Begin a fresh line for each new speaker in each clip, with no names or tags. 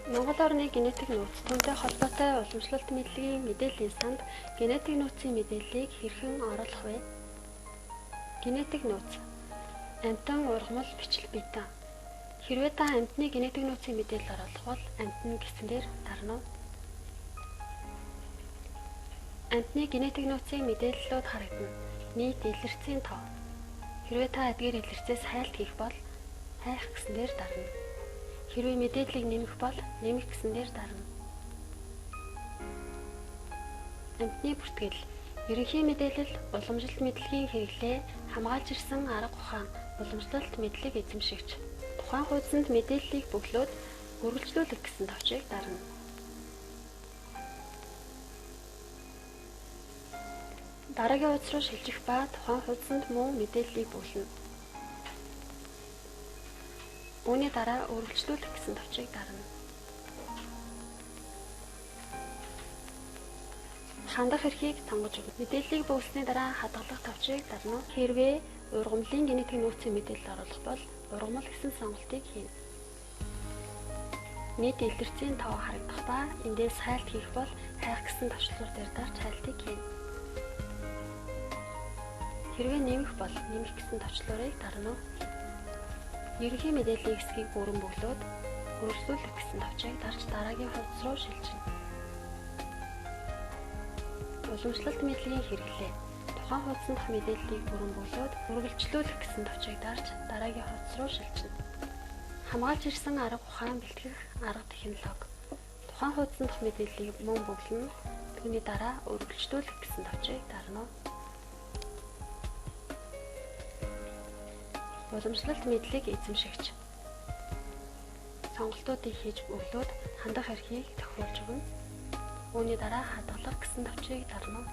Монгол орны генетик нууц түүнтэй холбоотой уламжлалт мэдлэгийн мэдээллийн санд генетик нууцын мэдээллийг хэрхэн оруулах вэ? Генетик нууц. Амьтан ургамал бичил битэн. Хэрвээ та амьтны генетик нууцын мэдээлэл оруулах бол амьт нь гэснээр дарна уу? Амьтны генетик нууцын мэдээллүүд харагдана. Нийт илэрцийн тоо. Хэрвээ та эдгээр илэрцээс хайлт хийх бол хайх гэснээр дарна. Хэрвээ мэдээллийг нэмэх бол нэмэх гэснээр дарна. Амьтны бүртгэл. Ерөнхий мэдээлэл, уламжлалт мэдлэгийн хэрэглээ, хамгаалж ирсэн арга ухаан, уламжлалт мэдлэг эзэмшигч. Тухайн хуудсанд мэдээллийг бөглөөд үргэлжлүүлэх гэсэн товчийг дарна. Дараагийн хуудас руу шилжих ба тухайн хуудсанд мөн мэдээллийг бөглөнө. Үүний дараа үргэлжлүүлэх гэсэн товчийг дарна. Хандах эрхийг сонгож өгнө. Мэдээллийг бөглөсний дараа хадгалах товчийг дарна. Хэрвээ ургамлын генетик нууцын мэдээлэл оруулах бол ургамал гэсэн сонголтыг хийнэ. Нийт илэрцийн тоо харагдах ба эндээс хайлт хийх бол хайх гэсэн товчлуур дээр дарж хайлтыг хийнэ. Хэрвээ нэмэх бол нэмэх гэсэн товчлуурыг дарна. Ерөнхий мэдээллийн хэсгийг бүрэн бөглөөд үргэлжлүүлэх гэсэн товчийг дарж дараагийн хуудас руу шилжинэ. Уламжлалт мэдлэгийн хэрэглээ. Тухайн хуудсан дах мэдээллийг бүрэн бөглөөд үргэлжлүүлэх гэсэн товчийг дарж дараагийн хуудас руу шилжинэ. Хамгаалж ирсэн арга ухаан бэлтгэх арга технологи. Тухайн хуудсан дах мэдээллийг мөн бөглөнө. Түүний дараа үргэлжлүүлэх гэсэн товчийг дарна. Уламжлалт мэдлэг эзэмшигч. Сонголтуудыг хийж өглөөд хандах эрхийг тохируулж өгнө. Үүний дараа хадгалах гэсэн товчийг дарна.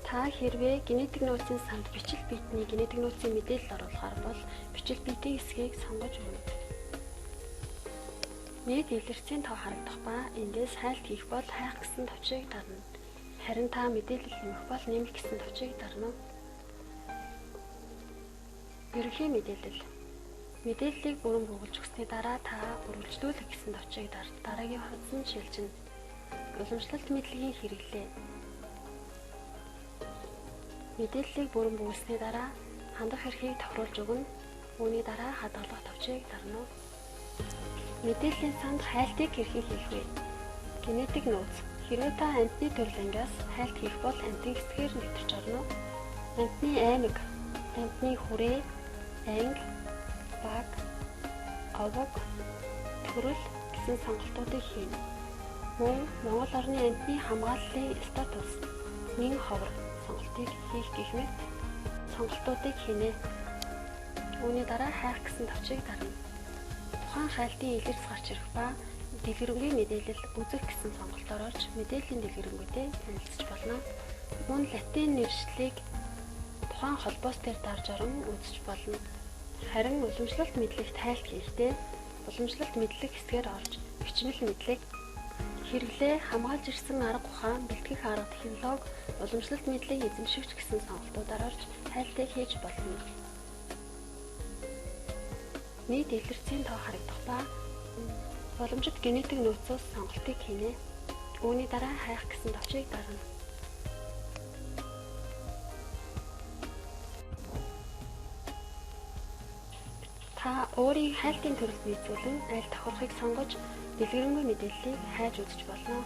Та хэрвээ генетик нууцын санд бичил биетний генетик нууцын мэдээлэл оруулахаар бол бичил биетийн хэсгийг сонгож өгнө. Нийт илэрцийн тоо харагдах ба эндээс хайлт хийх бол хайх гэсэн товчийг дарна. Харин та мэдээлэл нэмэх бол нэмэх гэсэн товчийг дарна. Ерөнхий мэдээлэл. Мэдээллийг бүрэн бөглөж өгсөний дараа та үргэлжлүүлэх гэсэн товчийг дарж дараагийн хуудсанд шилжинэ. Уламжлалт мэдлэгийн хэрэглээ. Мэдээллийг бүрэн бөглөсний дараа хандах эрхийг тохируулж өгнө. Үүний дараа хадгалах товчийг дарна. Мэдээллийн санд хайлтыг хэрхэн хийх вэ? Генетик нууц. Хэрвээ та амьтны төрөл ангиас хайлт хийх бол амьтны хэсгээр нэвтэрч орно. Амьтны аймаг, амьтны хүрээ, анги, баг, овог, төрөл гэсэн сонголтуудыг хийнэ. Мөн Монгол орны амьтны хамгааллын статус, нэн ховор сонголтыг хийх гэх мэт сонголтуудыг хийнэ. Үүний дараа хайх гэсэн товчийг дарна. Тухайн хайлтын илэрц гарч ирэх ба дэлгэрэнгүй мэдээлэл үзэх гэсэн сонголтоор орж мэдээллийн дэлгэрэнгүйтэй танилцж болно. Мөн латин нэршлиг тухайн холбоос дээр дарж орон үзэж болно. Харин уламжлалт мэдлэгт хайлт хийхдээ уламжлалт мэдлэг хэсгээр орж бичмэл мэдлэг хэрэглээ, хамгаалж ирсэн арга ухаан, бэлтгэх арга технологи, уламжлалт мэдлэг эзэмшигч гэсэн сонголтуудаар орж хайлтыг хийж болно. Нийт илэрцийн тоо харагдах ба боломжит генетик нууцаас сонголтыг хийнэ. Үүний дараа хайх гэсэн товчийг дарна. Та өөрийн хайлтын төрөлд нийцүүлэн аль давхархыг сонгож дэлгэрэнгүй мэдээллийг хайж үзэж болно.